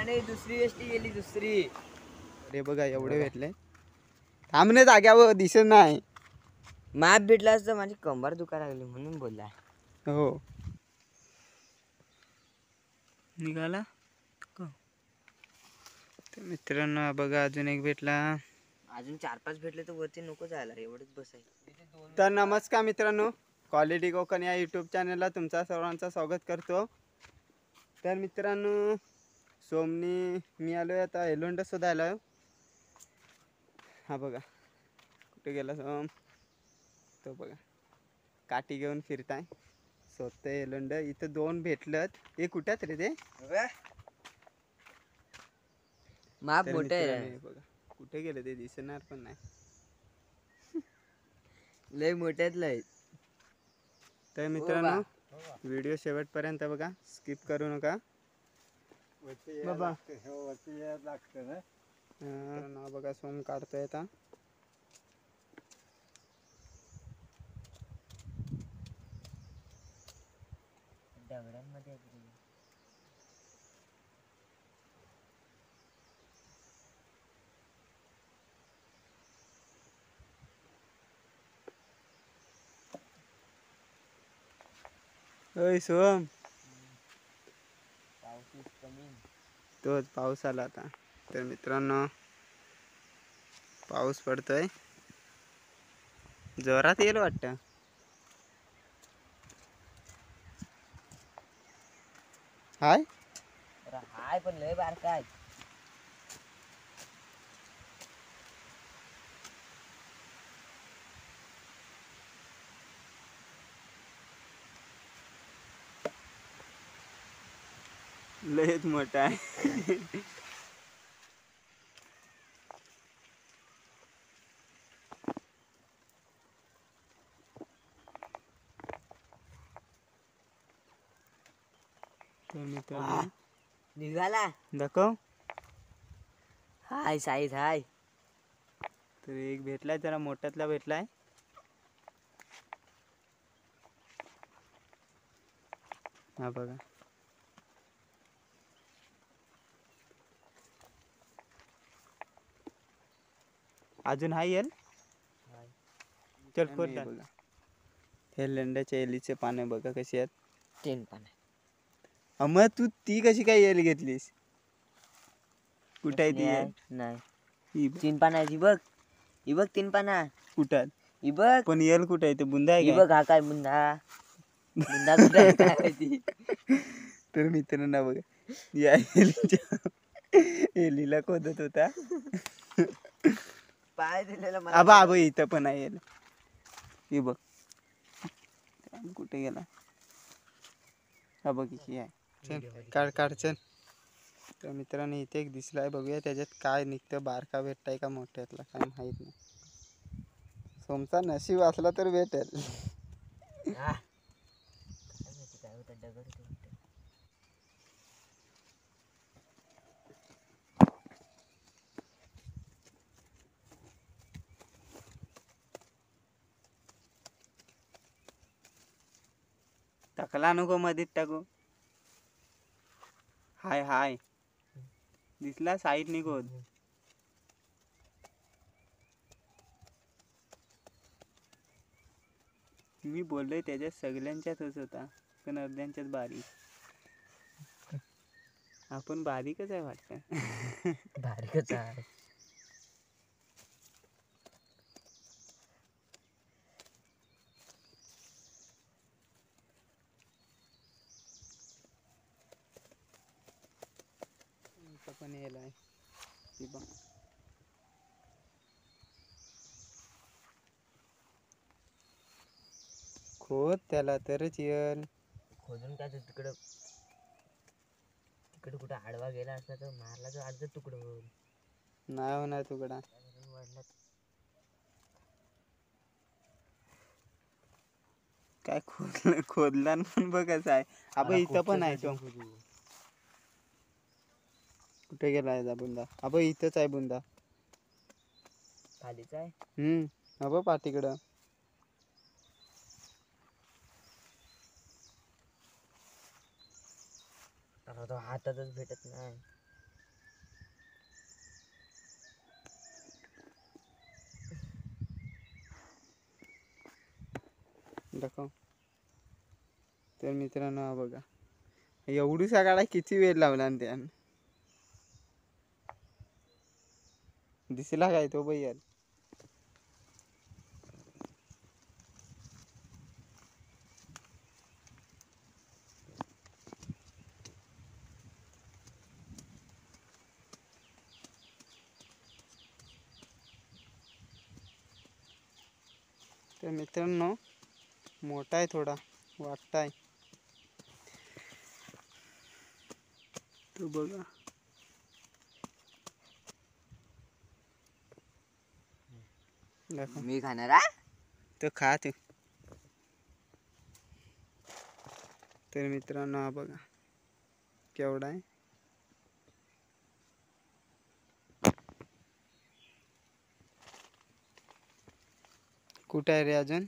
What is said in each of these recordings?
आणि दुसरी एसटी गेली दुसरी. अरे बघा एवढे भेटले. थांबणे जाग्यावर दिसत नाही. मॅप भेटला असतं माझी कंबर दुखायला लागली म्हणून बोलला. हो निघाला तर मित्रांनो बघा अजून एक भेटला. अजून 4-5 भेटले तर वरती नको जायला, एवढंच बसायचं. तर नमस्कार मित्रांनो, क्वालिटी कोकण या यूट्यूब चॅनलला तुमचा सर्वांचं स्वागत करतो. तर मित्रांनो सोमनी मी आलो आहे आता एलोंड सुद्धा आलो आहे. हा बघा कुठे गेला सोम, तो बघा काठी घेऊन फिरताय स्वतः एलोंड. इथं 2 भेटलत. हे कुठ्यात रे ते माप तर मोठं आहे मित्रांनो बघा कुठे गेले ते दिसणार पण नाही. लय मोठ्यात लय. तर मित्रांनो व्हिडिओ शेवटपर्यंत बघा, स्किप करू नका बाबा. मित्रांनो बघा सोम काढतोय आता. दगडांमध्ये ओय सोम, पाऊस कमी. तोच पाऊस आला आता. तर मित्रांनो पाऊस पडतोय, जोरात येईल वाटतं. हाय हाय पण लय बारका आहे. लयच मोठा आहे. तर मित्रांनो निघाला दाखव. हाय साईज हाय. तर एक भेटलाय, जरा मोठ्यातला भेटलाय. हा बघा अजून हाय येल. चल खोल बघा. हे लेंड्याच्या एलीचे पाने बघा कशी आहेत. 3 पान. मग तू ती कशी काय एल घेतलीस. कुठे आहे ती येल. नाही 3 पानाची बघ. ही बघ 3 पाना कुठं. ही बघ पण येल कुठे आहे ते बुंदा आहे ही काय. बघ. हा काय बुंदा. बुंदा कुठे आहे काय माहिती. तर मित्रांनो बघा या एलीला खोदत होता. पाय दिलेला आबा आबा इथं पण आहे येल. ही बघ कुठे गेला. हा बघ ही आहे. चल काढ काढ चल. तर मित्रांनो इथे एक दिसलाय, बघूया त्याच्यात काय निघतं. बारका भेटताय का मोठ्यातला काय माहित नाही. सोमचा नशीब असला तर भेटेल. टाकला नको मध्येच टाकू. हाय हाय दिसला साईड निघोत. मी बोललोय त्याच्यात सगळ्यांच्यातच होता, पण अर्ध्यांच्यात बारीक. आपण बारीकच आहे वाटतं. बारीकच आहे. पण येलाय खोद त्याला तरच येल. खोदून काय तिकडं तिकडे कुठं आडवा गेला असता तर मारला तर अर्ध तुकडं होईल. नाही होणार तुकडा. काय खोदला पण बघायचं आहे. आपण इथं पण आहे तो. कुठे गेला याचा बुंदा. आपण इथंच आहे बुंदा. खालीच आहे. अबो पाठीकडं. आता तो हातातच भेटत नाही. दाखव. तर मित्रांनो हा बघा, एवढी सकाळी किती वेळ लावला आणि त्यानं. दिसला काय तो बैल. तर मित्रांनो मोठा आहे थोडा, वाटताय तो बघा. दाखव. मी खाणार हा? तो खा ते. तर मित्रांनो हा बघा केवढा आहे. कुठं आहे रे अजून.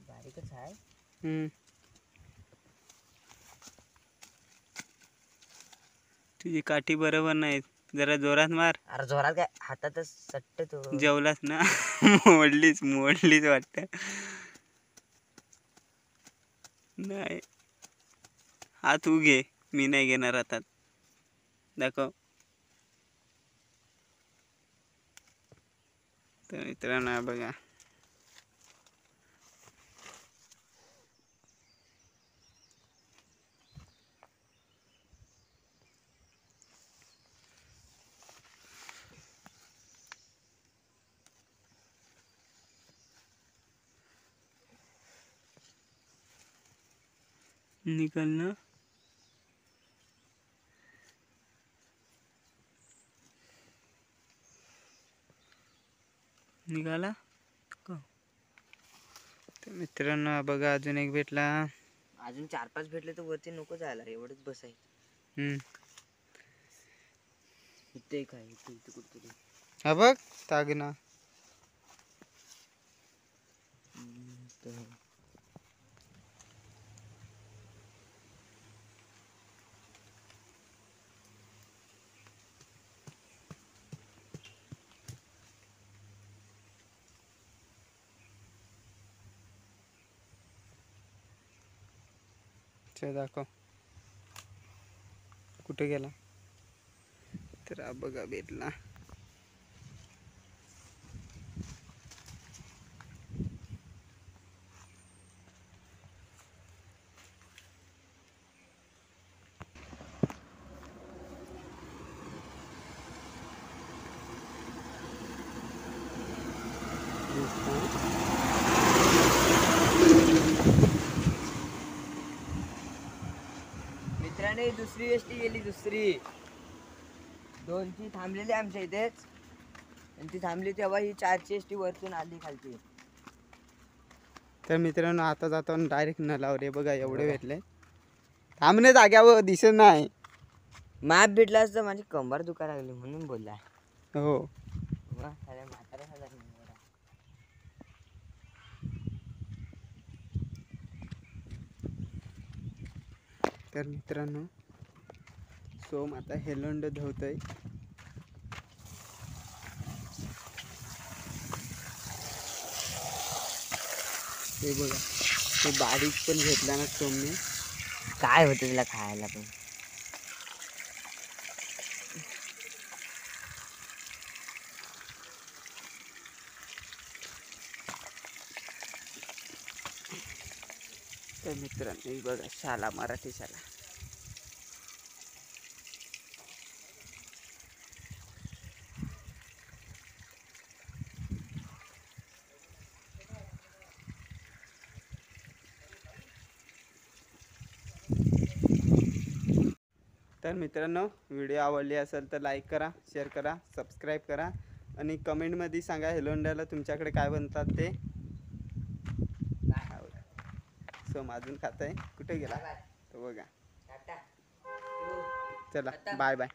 बारीकच आहे. तुझी काठी बरोबर नाही, जरा जोरात मार. अरे जोरात काय, हातातच सट्ट तो. जेवलास ना. मोडलीच वाटतं. नाही हा तू घे, मी नाही घेणार हातात. दाखव. तर मित्रांनो हा बघा. निकल ना. निघाला का. तर मित्रांनो हा बघा अजून एक भेटला. अजून 4-5 भेटले तर वरती नको जायला, एवढंच बसायचं. इथे काय इथे कुठतरी. हा बघ तागना. दाखव कुठे गेला. तर हा बघा भेटला. मित्राने दुसरी एसटी गेली, दुसरी 2ची थांबलेली आमच्या इथेच, आणि ती थांबली तेव्हा ही 4ची एसटी वरतून आली खालची. तर मित्रांनो आता जातो डायरेक्ट नलावर रे. बघा एवढे भेटले. थांबणे जाग्यावर दिसत नाही. मॅप भेटला असतं, माझी कंबर दुखायला लागली म्हणून बोलला. हो तर मित्रांनो सोम आता हेलंड धवतय. ते बघा ते बारीक पण घेतला ना सोमने. काय होतं तिला खायला पण. तर मित्रांनो हे बघा शाला, मराठी शाला. तर मित्रांनो व्हिडिओ आवडली असेल तर लाईक करा, शेअर करा, सबस्क्राईब करा आणि कमेंटमध्ये सांगा हेलोंड्याला तुमच्याकडे काय बनतात ते. सोम अजून खात आहे. कुठे गेला तो बघा. चला बाय बाय.